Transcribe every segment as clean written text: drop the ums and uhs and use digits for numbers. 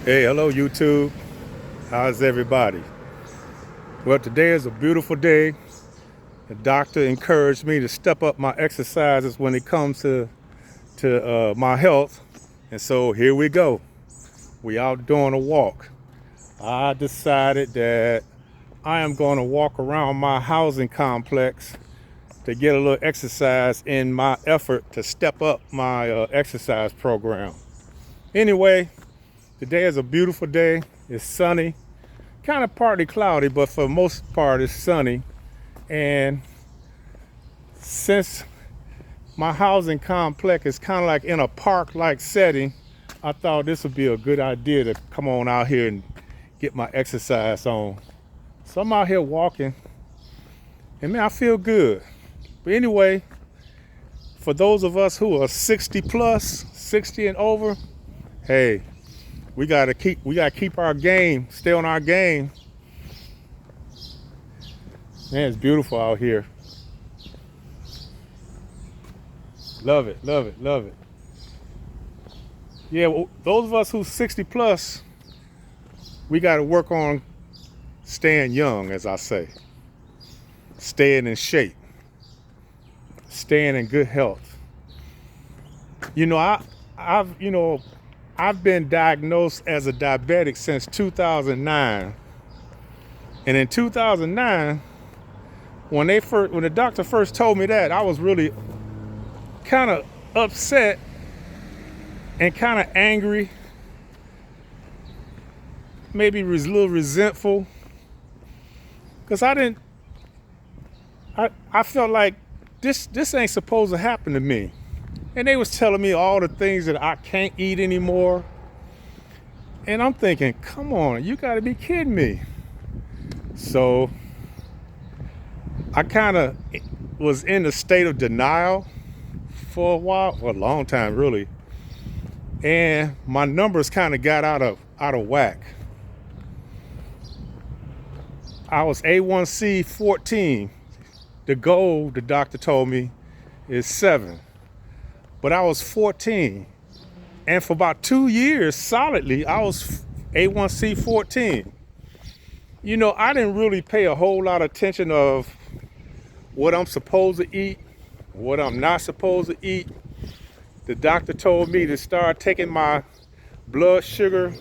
Hey, hello YouTube. How's everybody? Well, today is a beautiful day. The doctor encouraged me to step up my exercises when it comes to my health, and so here we go. We out doing a walk. I decided that I am going to walk around my housing complex to get a little exercise in my effort to step up my exercise program. Anyway, today is a beautiful day. It's sunny. Kind of partly cloudy, but for the most part it's sunny. And since my housing complex is kind of like in a park-like setting, I thought this would be a good idea to come on out here and get my exercise on. So I'm out here walking, and man, I feel good. But anyway, for those of us who are 60 plus, 60 and over, hey, we gotta keep our game, stay on our game. Man, it's beautiful out here. Love it, love it, love it. Yeah, well, those of us who's 60 plus, we gotta work on staying young, as I say. Staying in shape. Staying in good health. You know, I've been diagnosed as a diabetic since 2009. And in 2009, when the doctor first told me that, I was really kind of upset and kind of angry, maybe a little resentful, because I felt like this ain't supposed to happen to me. And they was telling me all the things that I can't eat anymore. And I'm thinking, come on, you gotta be kidding me. So I kind of was in a state of denial for a while, for a long time really. And my numbers kind of got out of whack. I was A1C 14. The goal, the doctor told me, is 7. But I was 14. And for about 2 years solidly, I was A1C 14. You know, I didn't really pay a whole lot of attention of what I'm supposed to eat, what I'm not supposed to eat. The doctor told me to start taking my blood sugar,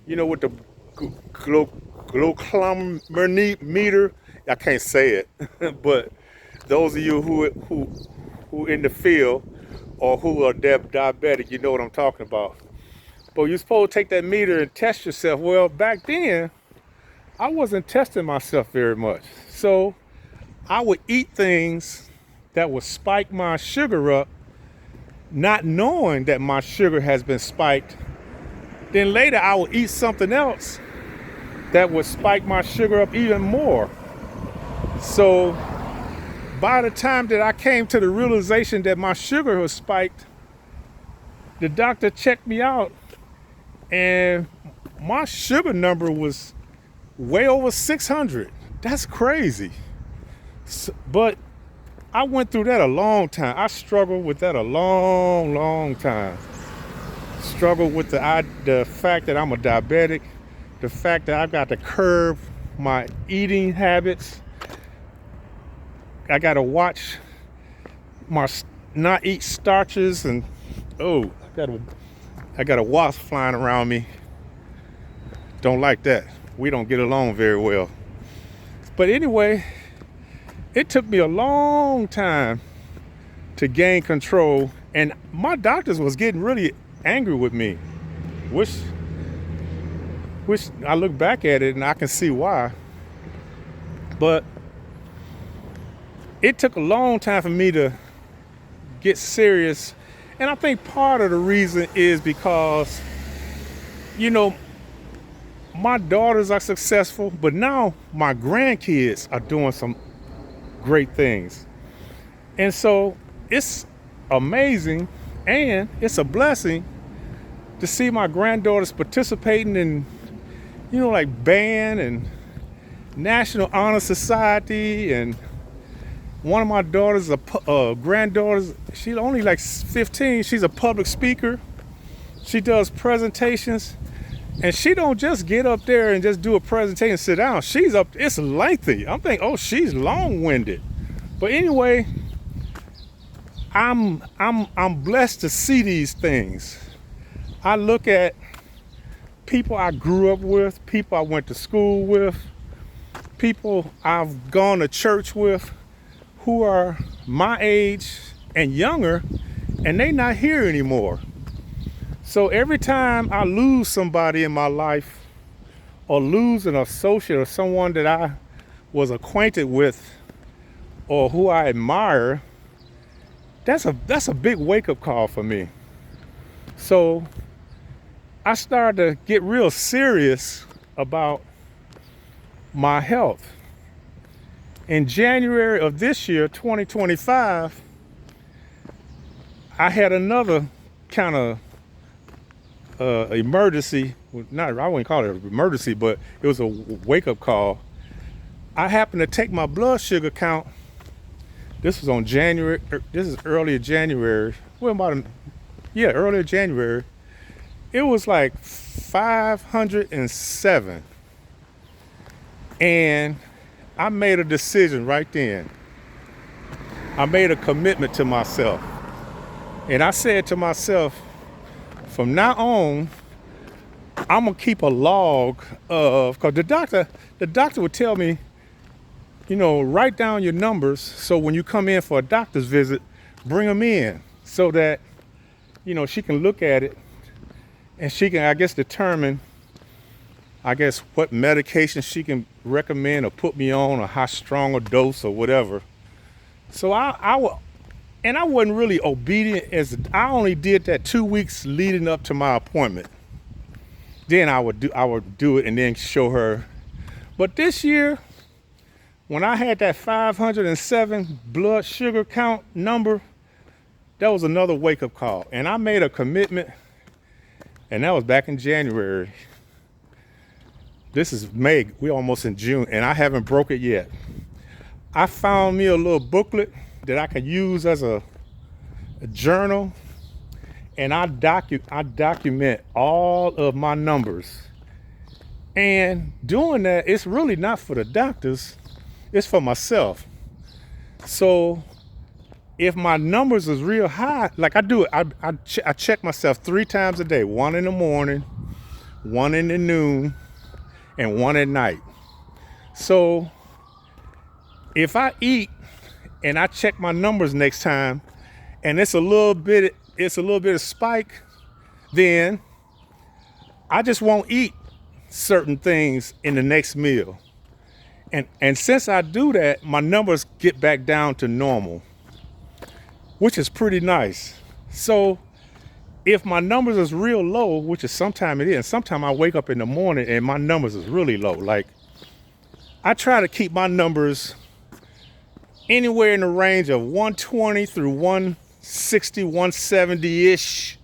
you know, with the glucometer. I can't say it, but those of you who in the field or who are diabetic, you know what I'm talking about. But you're supposed to take that meter and test yourself. Well, back then, I wasn't testing myself very much. So I would eat things that would spike my sugar up, not knowing that my sugar has been spiked. Then later I would eat something else that would spike my sugar up even more. So by the time that I came to the realization that my sugar was spiked, the doctor checked me out and my sugar number was way over 600. That's crazy. But I went through that a long time. I struggled with that a long time. Struggled with the fact that I'm a diabetic, the fact that I've got to curb my eating habits. I got to watch not eat starches, and I got a wasp flying around me. Don't like that. We don't get along very well. But anyway, it took me a long time to gain control, and my doctors was getting really angry with me, which I look back at it and I can see why. But it took a long time for me to get serious. And I think part of the reason is because, you know, my daughters are successful, but now my grandkids are doing some great things. And so it's amazing and it's a blessing to see my granddaughters participating in, you know, like band and National Honor Society. And one of my daughters, granddaughters, she's only like 15. She's a public speaker. She does presentations. And she don't just get up there and just do a presentation and sit down. She's up, it's lengthy. I'm thinking, oh, she's long-winded. But anyway, I'm blessed to see these things. I look at people I grew up with, people I went to school with, people I've gone to church with who are my age and younger, and they not here anymore. So every time I lose somebody in my life or lose an associate or someone that I was acquainted with or who I admire, that's a big wake-up call for me. So I started to get real serious about my health. In January of this year, 2025, I had another kind of emergency. I wouldn't call it an emergency, but it was a wake-up call. I happened to take my blood sugar count. This was on January. This is early January. Early January. It was like 507. And I made a decision right then. I made a commitment to myself. And I said to myself, from now on, I'm gonna keep a log of, because the doctor would tell me, write down your numbers so when you come in for a doctor's visit, bring them in so that, she can look at it and she can, determine, what medication she can recommend or put me on or how strong a dose or whatever. So I wasn't really obedient, as I only did that 2 weeks leading up to my appointment. Then I would do it and then show her. But this year, when I had that 507 blood sugar count number, that was another wake-up call. And I made a commitment, and that was back in January. This is May, we're almost in June, and I haven't broke it yet. I found me a little booklet that I can use as a journal, and I document all of my numbers. And doing that, it's really not for the doctors, it's for myself. So if my numbers is real high, like I do it, I check myself 3 times a day, 1 in the morning, 1 in the noon, and 1 at night. So if I eat and I check my numbers next time, and it's a little bit of spike, then I just won't eat certain things in the next meal. And since I do that, my numbers get back down to normal, which is pretty nice. So if my numbers is real low, which is sometimes it is, sometimes I wake up in the morning and my numbers is really low. Like, I try to keep my numbers anywhere in the range of 120 through 160, 170-ish.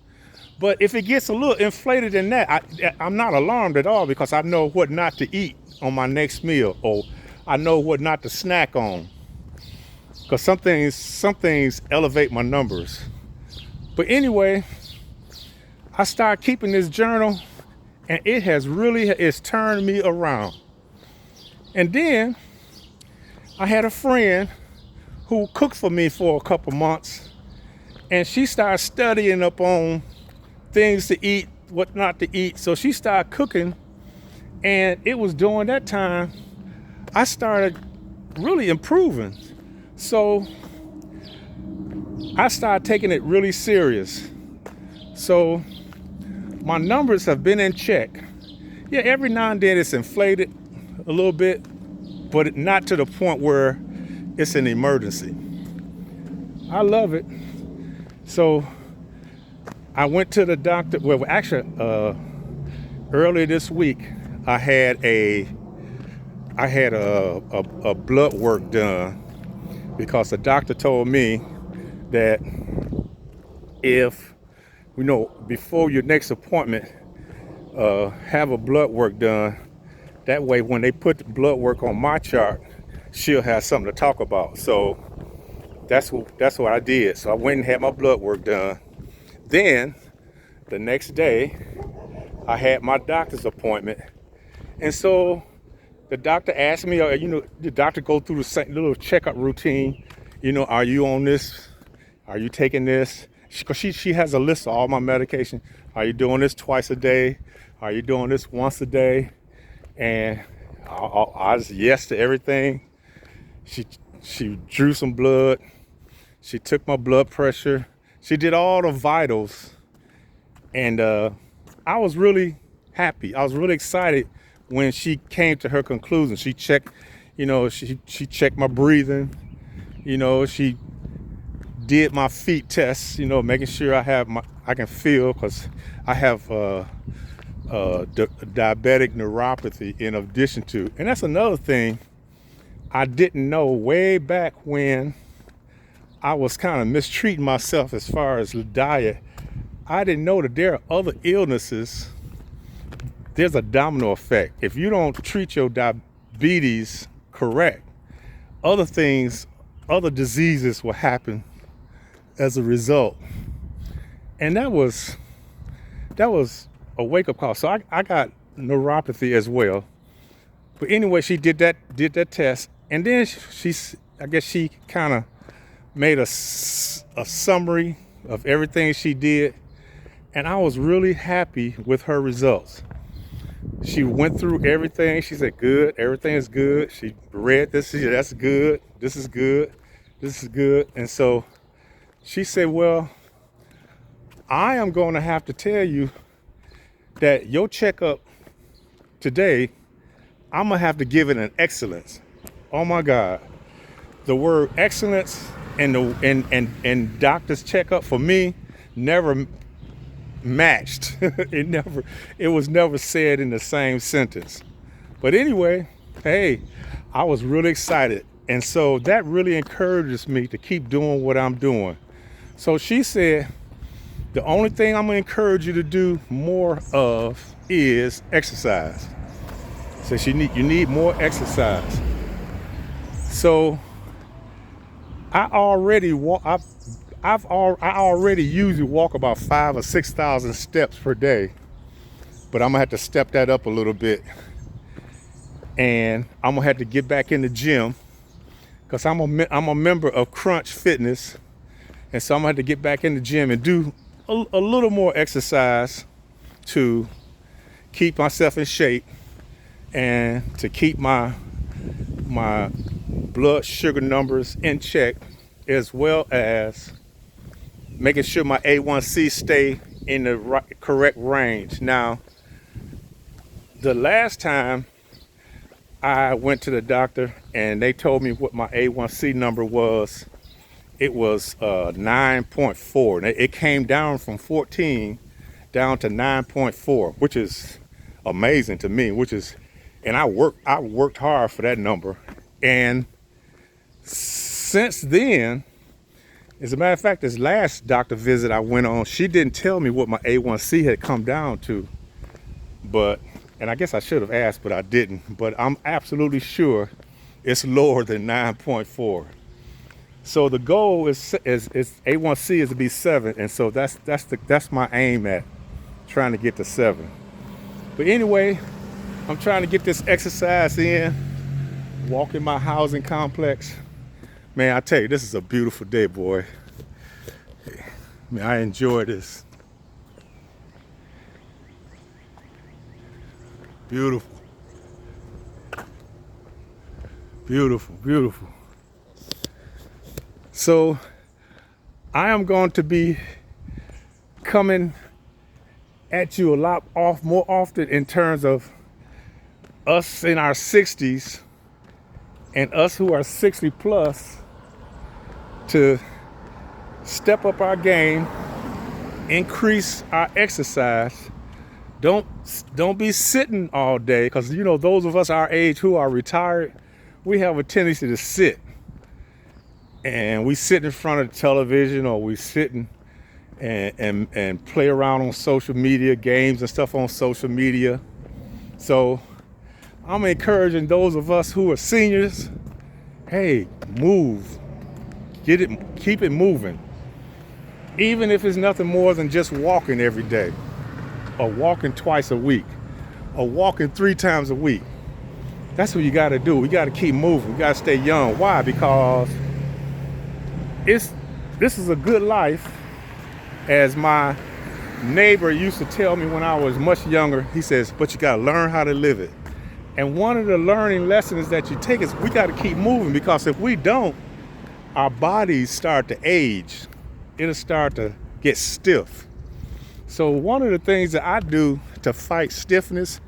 But if it gets a little inflated than that, I'm not alarmed at all, because I know what not to eat on my next meal, or I know what not to snack on. Because some things elevate my numbers. But anyway, I started keeping this journal, and it's turned me around. And then I had a friend who cooked for me for a couple months, and she started studying up on things to eat, what not to eat. So she started cooking, and it was during that time I started really improving. So I started taking it really serious. So my numbers have been in check. Yeah, every now and then it's inflated a little bit, but not to the point where it's an emergency. I love it. So I went to the doctor. Well, actually, earlier this week, I had a blood work done, because the doctor told me that if, before your next appointment, have a blood work done. That way, when they put the blood work on my chart, she'll have something to talk about. So that's what I did. So I went and had my blood work done. Then the next day, I had my doctor's appointment. And so the doctor asked me, the doctor go through the same little checkup routine. Are you on this? Are you taking this? Because she has a list of all my medication. Are you doing this twice a day? Are you doing this once a day? And I was yes to everything. She drew some blood. She took my blood pressure. She did all the vitals. And I was really happy. I was really excited when she came to her conclusion. She checked, she checked my breathing. She did my feet tests, making sure I can feel, because I have diabetic neuropathy in addition to. And that's another thing I didn't know way back when I was kind of mistreating myself as far as the diet. I didn't know that there are other illnesses. There's a domino effect. If you don't treat your diabetes correct, other things, other diseases will happen as a result. And that was a wake-up call. So I got neuropathy as well. But anyway, she did that test, and then I guess she kind of made a summary of everything she did, and I was really happy with her results. She went through everything. She said, good, everything is good. She read this, she said, that's good, this is good, this is good. And so she said, well, I am going to have to tell you that your checkup today, I'm going to have to give it an excellence. Oh my God. The word excellence and doctor's checkup for me never matched. It was never said in the same sentence. But anyway, hey, I was really excited. And so that really encourages me to keep doing what I'm doing. So she said, the only thing I'm gonna encourage you to do more of is exercise. So you need more exercise. So I already I already usually walk about 5,000 or 6,000 steps per day, but I'm gonna have to step that up a little bit, and I'm gonna have to get back in the gym because I'm a member of Crunch Fitness, and so I'm gonna have to get back in the gym and do a little more exercise to keep myself in shape and to keep my blood sugar numbers in check, as well as making sure my A1C stay in the correct range. Now, the last time I went to the doctor and they told me what my A1C number was, it was 9.4. And it came down from 14 down to 9.4, which is amazing to me, and I worked hard for that number. And since then, as a matter of fact, this last doctor visit I went on, she didn't tell me what my A1C had come down to, and I guess I should have asked, but I didn't. But I'm absolutely sure it's lower than 9.4. So the goal is A1C is to be 7, and so that's my aim at trying to get to 7. But anyway, I'm trying to get this exercise in, walk in my housing complex. Man, I tell you, this is a beautiful day, boy. Man, I enjoy this. Beautiful. Beautiful, beautiful. So I am going to be coming at you a lot more often in terms of us in our 60s and us who are 60 plus to step up our game, increase our exercise. Don't be sitting all day, because those of us our age who are retired, we have a tendency to sit. And we sit in front of the television, or we sit and play around on social media, games and stuff on social media. So I'm encouraging those of us who are seniors, hey, move. Keep it moving. Even if it's nothing more than just walking every day. or walking twice a week or walking 3 times a week. That's what you got to do. We got to keep moving. We got to stay young. Why? Because this is a good life. As my neighbor used to tell me when I was much younger, he says, but you got to learn how to live it. And one of the learning lessons that you take is we got to keep moving, because if we don't, our bodies start to age. It'll start to get stiff. So one of the things that I do to fight stiffness,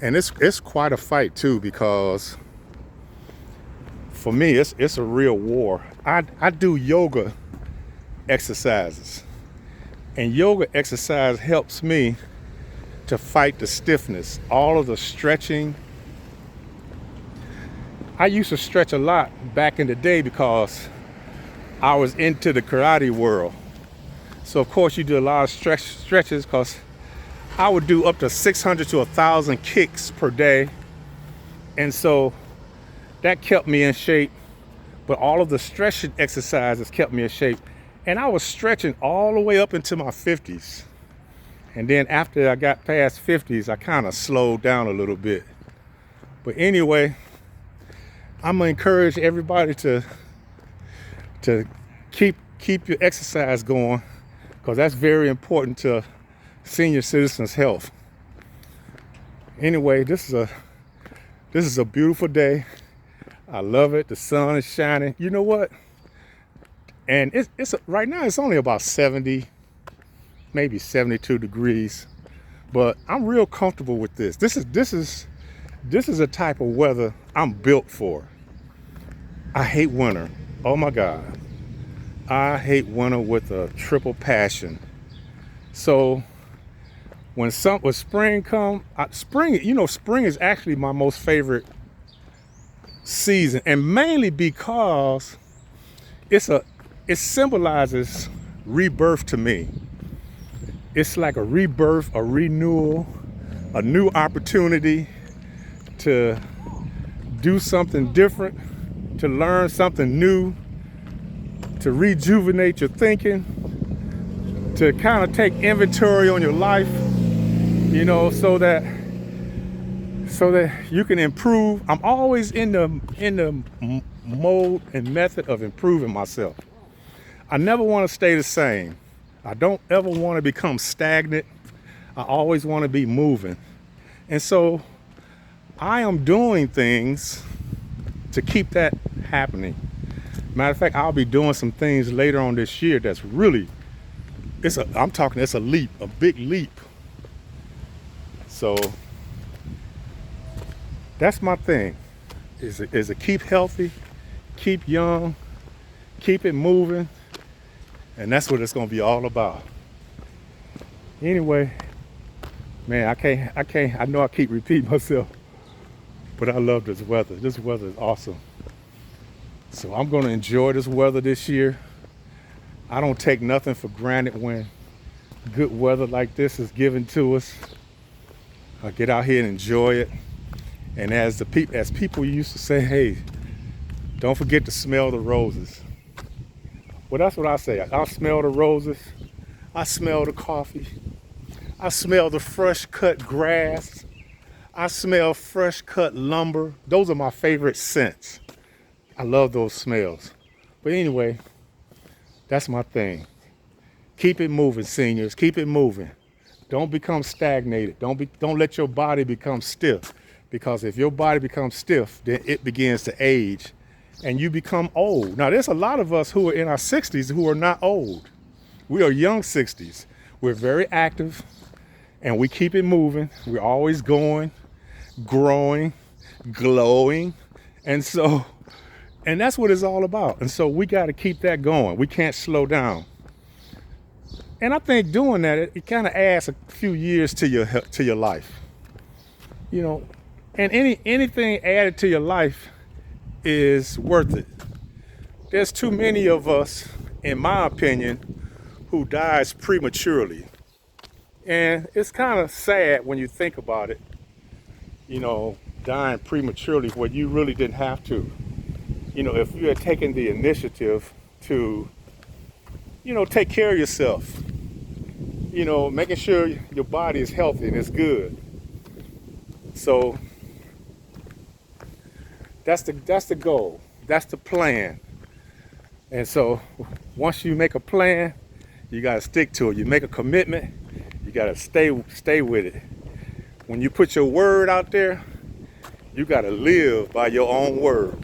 and it's quite a fight too, because for me, it's a real war. I do yoga exercises. And yoga exercise helps me to fight the stiffness, all of the stretching. I used to stretch a lot back in the day because I was into the karate world. So of course you do a lot of stretches, because I would do up to 600 to 1,000 kicks per day. And so that kept me in shape. But all of the stretching exercises kept me in shape. And I was stretching all the way up into my 50s. And then after I got past 50s, I kind of slowed down a little bit. But anyway, I'm gonna encourage everybody to keep your exercise going, because that's very important to senior citizens' health. Anyway, this is a beautiful day. I love it. The sun is shining. You know what? And it's right now it's only about 70, maybe 72 degrees, but I'm real comfortable with this. This is a type of weather I'm built for. I hate winter. Oh my God. I hate winter with a triple passion. So when spring comes, spring is actually my most favorite season, and mainly because it symbolizes rebirth to me. It's like a rebirth, a renewal, a new opportunity to do something different, to learn something new, to rejuvenate your thinking, to kind of take inventory on your life, so that you can improve. I'm always in the mode and method of improving myself. I never want to stay the same. I don't ever want to become stagnant. I always want to be moving. And so I am doing things to keep that happening. Matter of fact, I'll be doing some things later on this year that's really, it's a leap, a big leap. So that's my thing, is to keep healthy, keep young, keep it moving. And that's what it's gonna be all about. Anyway, man, I know I keep repeating myself, but I love this weather. This weather is awesome. So I'm gonna enjoy this weather this year. I don't take nothing for granted when good weather like this is given to us. I get out here and enjoy it. And as people used to say, hey, don't forget to smell the roses. Well, that's what I say. I smell the roses. I smell the coffee. I smell the fresh cut grass. I smell fresh cut lumber. Those are my favorite scents. I love those smells. But anyway, that's my thing. Keep it moving, seniors. Keep it moving. Don't become stagnated. Don't let your body become stiff. Because if your body becomes stiff, then it begins to age and you become old. Now, there's a lot of us who are in our 60s who are not old. We are young 60s. We're very active and we keep it moving. We're always going, growing, glowing. And that's what it's all about. And so we got to keep that going. We can't slow down. And I think doing that, it kind of adds a few years to your life. And anything added to your life is worth it. There's too many of us, in my opinion, who dies prematurely. And it's kind of sad when you think about it, dying prematurely where you really didn't have to. If you had taken the initiative to, take care of yourself, making sure your body is healthy and it's good. So that's the goal. That's the plan. And so once you make a plan, you gotta stick to it. You make a commitment, you gotta stay with it. When you put your word out there, you gotta live by your own word.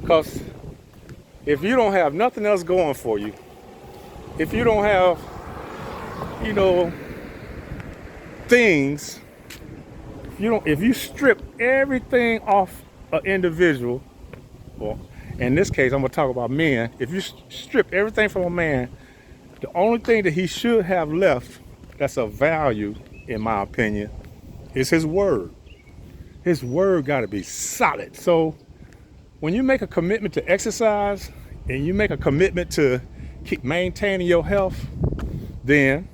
Because if you don't have nothing else going for you, if you don't have, things, if you strip everything off an individual, or in this case, I'm gonna talk about men. If you strip everything from a man, the only thing that he should have left that's of value, in my opinion, is his word. His word got to be solid. So when you make a commitment to exercise and you make a commitment to keep maintaining your health, then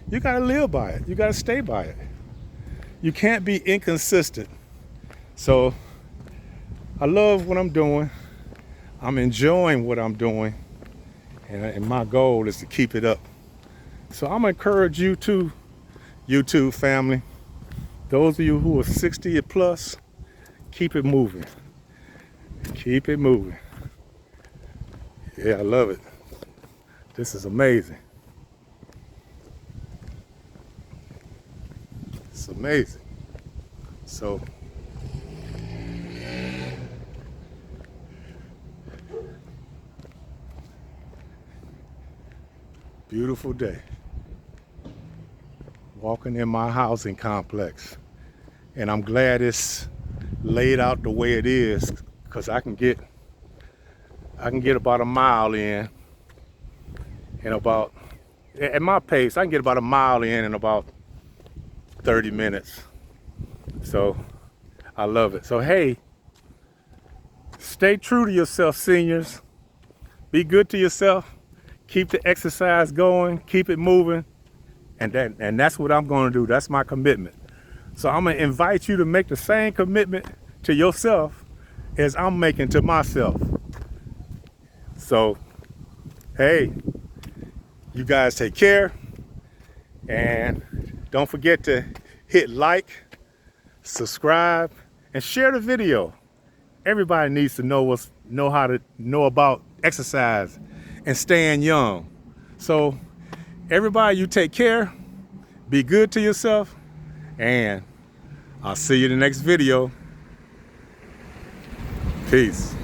you got to live by it. You got to stay by it. You can't be inconsistent. So I love what I'm doing. I'm enjoying what I'm doing. And my goal is to keep it up. So I'm going to encourage you too, YouTube family. Those of you who are 60 or plus, keep it moving. Keep it moving. Yeah, I love it. This is amazing. It's amazing. So beautiful day. Walking in my housing complex. And I'm glad it's laid out the way it is, because I can get about a mile in about, at my pace, I can get about a mile in about 30 minutes. So I love it. So hey, stay true to yourself, seniors. Be good to yourself. Keep the exercise going. Keep it moving. And that's what I'm going to do. That's my commitment. So I'm going to invite you to make the same commitment to yourself as I'm making to myself. So, hey, you guys take care. And don't forget to hit like, subscribe, and share the video. Everybody needs to know about exercise and staying young. So everybody, you take care, be good to yourself, and I'll see you in the next video. Peace.